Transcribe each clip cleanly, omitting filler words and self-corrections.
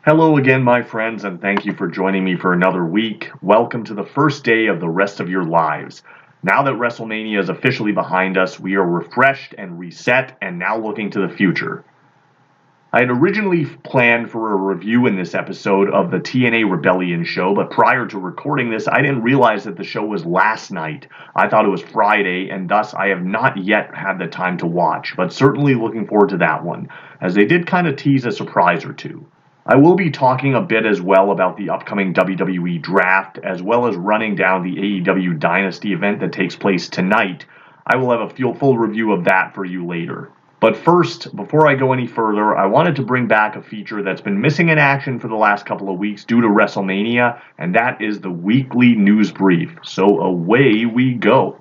Hello again, my friends, and thank you for joining me for another week. Welcome to the first day of the rest of your lives. Now that WrestleMania is officially behind us, we are refreshed and reset and now looking to the future. I had originally planned for a review in this episode of the TNA Rebellion show, but prior to recording this, I didn't realize that the show was last night. I thought it was Friday, and thus I have not yet had the time to watch, but certainly looking forward to that one, as they did kind of tease a surprise or two. I will be talking a bit as well about the upcoming WWE Draft, as well as running down the AEW Dynasty event that takes place tonight. I will have a full review of that for you later. But first, before I go any further, I wanted to bring back a feature that's been missing in action for the last couple of weeks due to WrestleMania, and that is the weekly news brief. So away we go.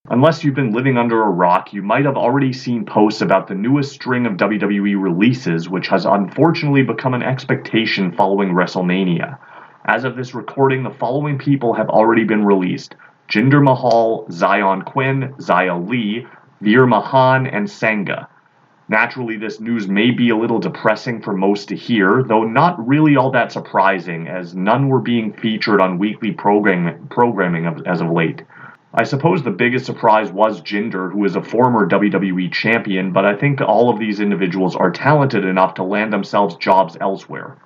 Unless you've been living under a rock, you might have already seen posts about the newest string of WWE releases, which has unfortunately become an expectation following WrestleMania. As of this recording, the following people have already been released: Jinder Mahal, Zion Quinn, Xia Li, Veer Mahan, and Sangha. Naturally, this news may be a little depressing for most to hear, though not really all that surprising, as none were being featured on weekly programming as of late. I suppose the biggest surprise was Jinder, who is a former WWE champion, but I think all of these individuals are talented enough to land themselves jobs elsewhere.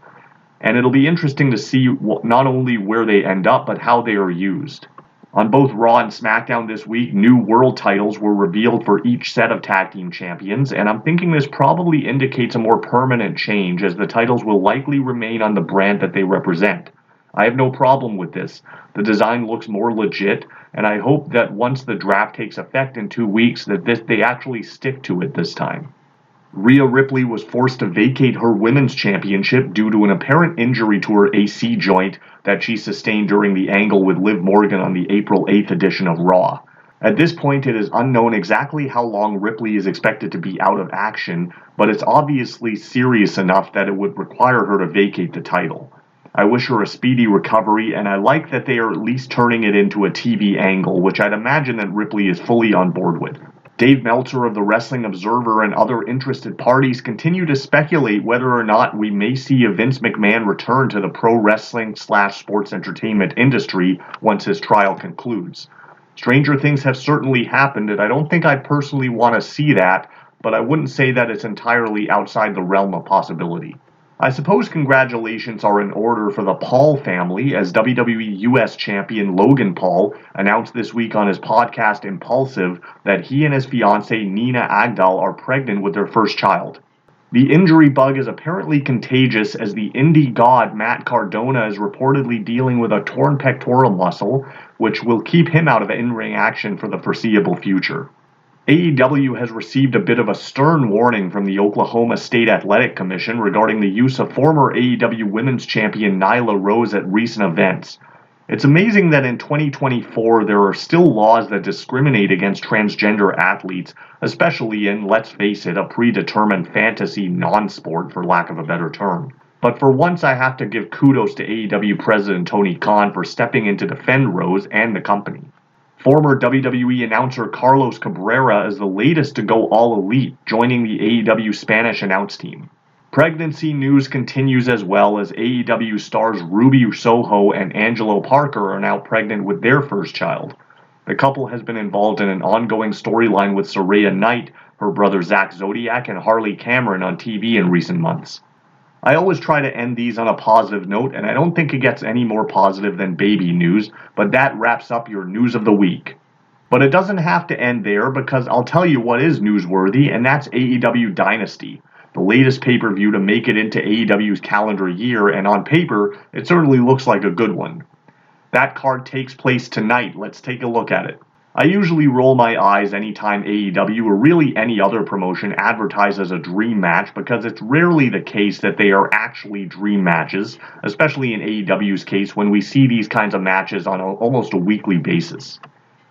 And it'll be interesting to see not only where they end up, but how they are used. On both Raw and SmackDown this week, new world titles were revealed for each set of tag team champions, and I'm thinking this probably indicates a more permanent change, as the titles will likely remain on the brand that they represent. I have no problem with this. The design looks more legit, and I hope that once the draft takes effect in 2 weeks, that they actually stick to it this time. Rhea Ripley was forced to vacate her women's championship due to an apparent injury to her AC joint that she sustained during the angle with Liv Morgan on the April 8th edition of Raw. At this point, it is unknown exactly how long Ripley is expected to be out of action, but it's obviously serious enough that it would require her to vacate the title. I wish her a speedy recovery, and I like that they are at least turning it into a TV angle, which I'd imagine that Ripley is fully on board with. Dave Meltzer of the Wrestling Observer and other interested parties continue to speculate whether or not we may see a Vince McMahon return to the pro wrestling/sports entertainment industry once his trial concludes. Stranger things have certainly happened, and I don't think I personally want to see that, but I wouldn't say that it's entirely outside the realm of possibility. I suppose congratulations are in order for the Paul family, as WWE US champion Logan Paul announced this week on his podcast Impulsive that he and his fiancée Nina Agdal are pregnant with their first child. The injury bug is apparently contagious, as the indie god Matt Cardona is reportedly dealing with a torn pectoral muscle, which will keep him out of in-ring action for the foreseeable future. AEW has received a bit of a stern warning from the Oklahoma State Athletic Commission regarding the use of former AEW Women's Champion Nyla Rose at recent events. It's amazing that in 2024 there are still laws that discriminate against transgender athletes, especially in, let's face it, a predetermined fantasy non-sport, for lack of a better term. But for once, I have to give kudos to AEW President Tony Khan for stepping in to defend Rose and the company. Former WWE announcer Carlos Cabrera is the latest to go all elite, joining the AEW Spanish announce team. Pregnancy news continues as well, as AEW stars Ruby Soho and Angelo Parker are now pregnant with their first child. The couple has been involved in an ongoing storyline with Saraya Knight, her brother Zack Zodiac, and Harley Cameron on TV in recent months. I always try to end these on a positive note, and I don't think it gets any more positive than baby news, but that wraps up your news of the week. But it doesn't have to end there, because I'll tell you what is newsworthy, and that's AEW Dynasty, the latest pay-per-view to make it into AEW's calendar year, and on paper, it certainly looks like a good one. That card takes place tonight. Let's take a look at it. I usually roll my eyes anytime AEW or really any other promotion advertises a dream match, because it's rarely the case that they are actually dream matches, especially in AEW's case when we see these kinds of matches on almost a weekly basis.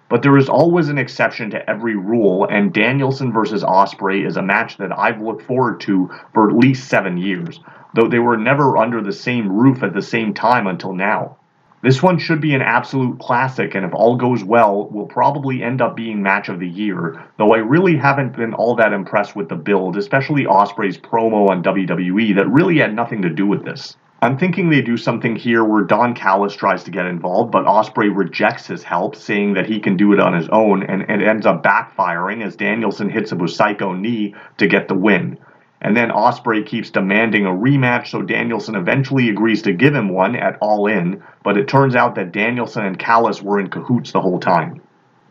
But there is always an exception to every rule, and Danielson versus Ospreay is a match that I've looked forward to for at least 7 years, though they were never under the same roof at the same time until now. This one should be an absolute classic, and if all goes well, will probably end up being match of the year, though I really haven't been all that impressed with the build, especially Ospreay's promo on WWE that really had nothing to do with this. I'm thinking they do something here where Don Callis tries to get involved, but Ospreay rejects his help, saying that he can do it on his own, and it ends up backfiring as Danielson hits a Busaiku knee to get the win. And then Ospreay keeps demanding a rematch, so Danielson eventually agrees to give him one at All In, but it turns out that Danielson and Callis were in cahoots the whole time.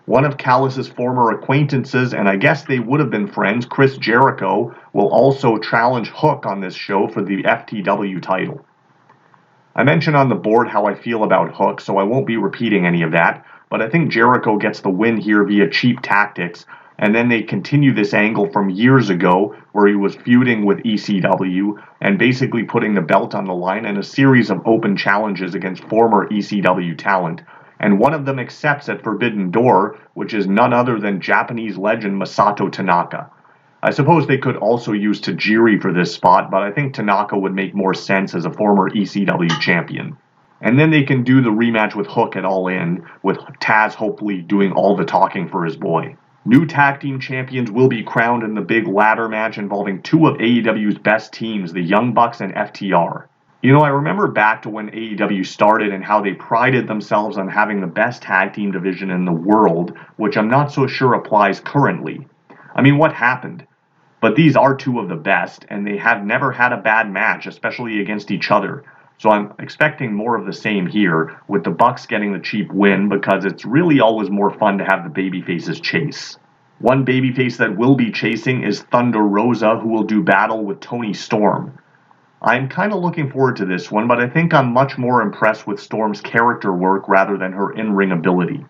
One of Callis' former acquaintances, and I guess they would have been friends, Chris Jericho, will also challenge Hook on this show for the FTW title. I mentioned on the board how I feel about Hook, so I won't be repeating any of that, but I think Jericho gets the win here via cheap tactics, and then they continue this angle from years ago where he was feuding with ECW and basically putting the belt on the line in a series of open challenges against former ECW talent, and one of them accepts at Forbidden Door, which is none other than Japanese legend Masato Tanaka. I suppose they could also use Tajiri for this spot, but I think Tanaka would make more sense as a former ECW champion. And then they can do the rematch with Hook at All In, with Taz hopefully doing all the talking for his boy. New tag team champions will be crowned in the big ladder match involving two of AEW's best teams, the Young Bucks and FTR. You know, I remember back to when AEW started and how they prided themselves on having the best tag team division in the world, which I'm not so sure applies currently. I mean, what happened? But these are two of the best, and they have never had a bad match, especially against each other. So I'm expecting more of the same here, with the Bucks getting the cheap win, because it's really always more fun to have the babyfaces chase. One babyface that will be chasing is Thunder Rosa, who will do battle with Toni Storm. I'm kind of looking forward to this one, but I think I'm much more impressed with Storm's character work rather than her in-ring ability.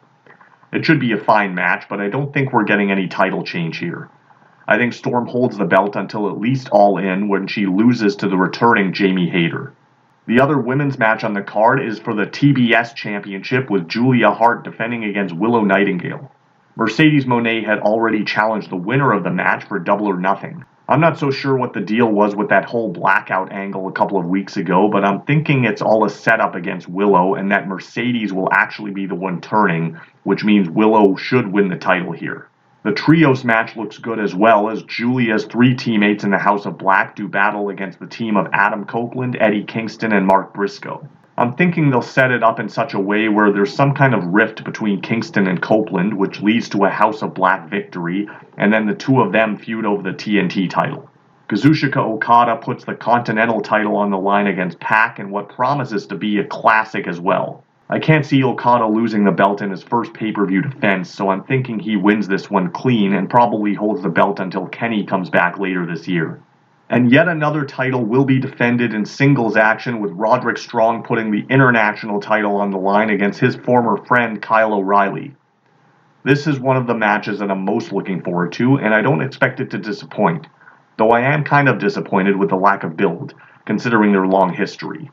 It should be a fine match, but I don't think we're getting any title change here. I think Storm holds the belt until at least All In, when she loses to the returning Jamie Hayter. The other women's match on the card is for the TBS Championship, with Julia Hart defending against Willow Nightingale. Mercedes Moné had already challenged the winner of the match for Double or Nothing. I'm not so sure what the deal was with that whole blackout angle a couple of weeks ago, but I'm thinking it's all a setup against Willow and that Mercedes will actually be the one turning, which means Willow should win the title here. The trios match looks good as well, as Julia's three teammates in the House of Black do battle against the team of Adam Copeland, Eddie Kingston, and Mark Briscoe. I'm thinking they'll set it up in such a way where there's some kind of rift between Kingston and Copeland, which leads to a House of Black victory, and then the two of them feud over the TNT title. Kazuchika Okada puts the Continental title on the line against Pac in what promises to be a classic as well. I can't see Okada losing the belt in his first pay-per-view defense, so I'm thinking he wins this one clean and probably holds the belt until Kenny comes back later this year. And yet another title will be defended in singles action, with Roderick Strong putting the international title on the line against his former friend Kyle O'Reilly. This is one of the matches that I'm most looking forward to, and I don't expect it to disappoint, though I am kind of disappointed with the lack of build, considering their long history.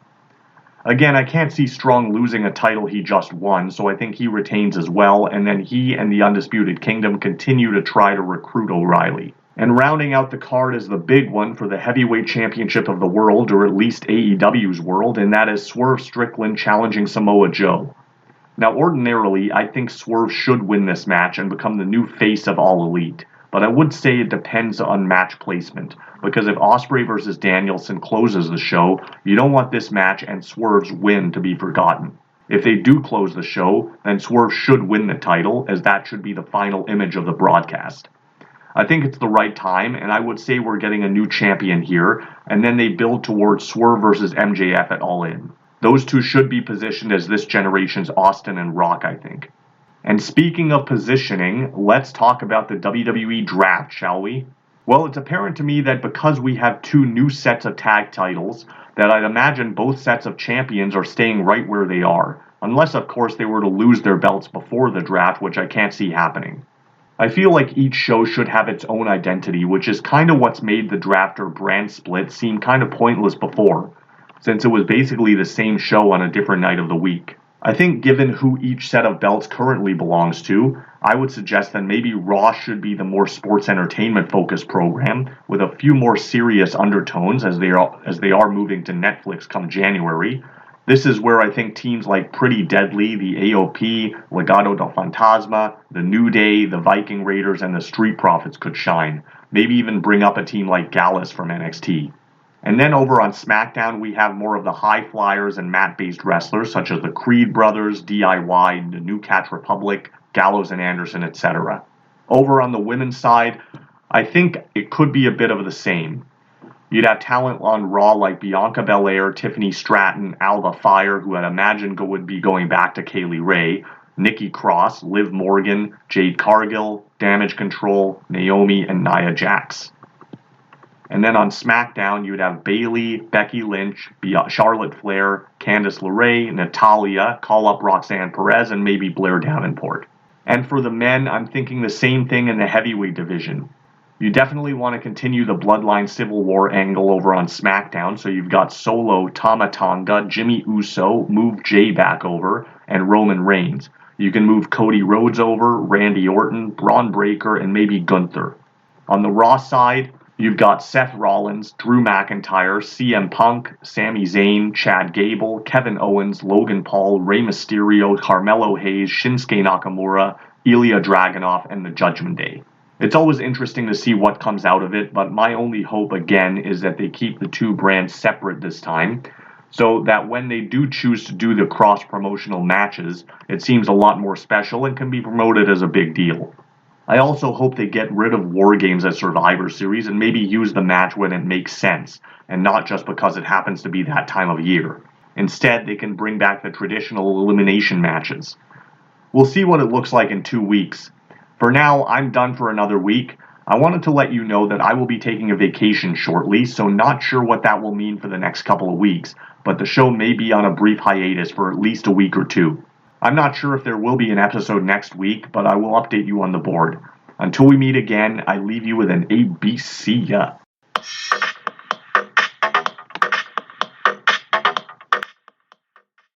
Again, I can't see Strong losing a title he just won, so I think he retains as well, and then he and the Undisputed Kingdom continue to try to recruit O'Reilly. And rounding out the card is the big one for the Heavyweight Championship of the world, or at least AEW's world, and that is Swerve Strickland challenging Samoa Joe. Now, ordinarily, I think Swerve should win this match and become the new face of All Elite, but I would say it depends on match placement, because if Ospreay versus Danielson closes the show, you don't want this match and Swerve's win to be forgotten. If they do close the show, then Swerve should win the title, as that should be the final image of the broadcast. I think it's the right time, and I would say we're getting a new champion here, and then they build towards Swerve versus MJF at All In. Those two should be positioned as this generation's Austin and Rock, I think. And speaking of positioning, let's talk about the WWE Draft, shall we? Well, it's apparent to me that because we have two new sets of tag titles, that I'd imagine both sets of champions are staying right where they are, unless of course they were to lose their belts before the draft, which I can't see happening. I feel like each show should have its own identity, which is kind of what's made the draft or brand split seem kind of pointless before, since it was basically the same show on a different night of the week. I think given who each set of belts currently belongs to, I would suggest that maybe Raw should be the more sports entertainment focused program with a few more serious undertones as they are moving to Netflix come January. This is where I think teams like Pretty Deadly, the AOP, Legado del Fantasma, the New Day, the Viking Raiders, and the Street Profits could shine. Maybe even bring up a team like Gallus from NXT. And then over on SmackDown, we have more of the high flyers and mat-based wrestlers such as the Creed Brothers, DIY, the New Catch Republic, Gallows and Anderson, etc. Over on the women's side, I think it could be a bit of the same. You'd have talent on Raw like Bianca Belair, Tiffany Stratton, Alva Fire, who I'd imagine would be going back to Kaylee Ray, Nikki Cross, Liv Morgan, Jade Cargill, Damage Control, Naomi, and Nia Jax. And then on SmackDown, you'd have Bayley, Becky Lynch, Charlotte Flair, Candice LeRae, Natalya, call up Roxanne Perez, and maybe Blair Davenport. And for the men, I'm thinking the same thing in the heavyweight division. You definitely want to continue the Bloodline Civil War angle over on SmackDown, so you've got Solo, Tama Tonga, Jimmy Uso, move Jay back over, and Roman Reigns. You can move Cody Rhodes over, Randy Orton, Braun Breaker, and maybe Gunther. On the Raw side, you've got Seth Rollins, Drew McIntyre, CM Punk, Sami Zayn, Chad Gable, Kevin Owens, Logan Paul, Rey Mysterio, Carmelo Hayes, Shinsuke Nakamura, Ilya Dragunov, and the Judgment Day. It's always interesting to see what comes out of it, but my only hope again is that they keep the two brands separate this time, so that when they do choose to do the cross-promotional matches, it seems a lot more special and can be promoted as a big deal. I also hope they get rid of War Games as Survivor Series and maybe use the match when it makes sense, and not just because it happens to be that time of year. Instead, they can bring back the traditional elimination matches. We'll see what it looks like in 2 weeks. For now, I'm done for another week. I wanted to let you know that I will be taking a vacation shortly, so not sure what that will mean for the next couple of weeks, but the show may be on a brief hiatus for at least a week or two. I'm not sure if there will be an episode next week, but I will update you on the board. Until we meet again, I leave you with an ABC.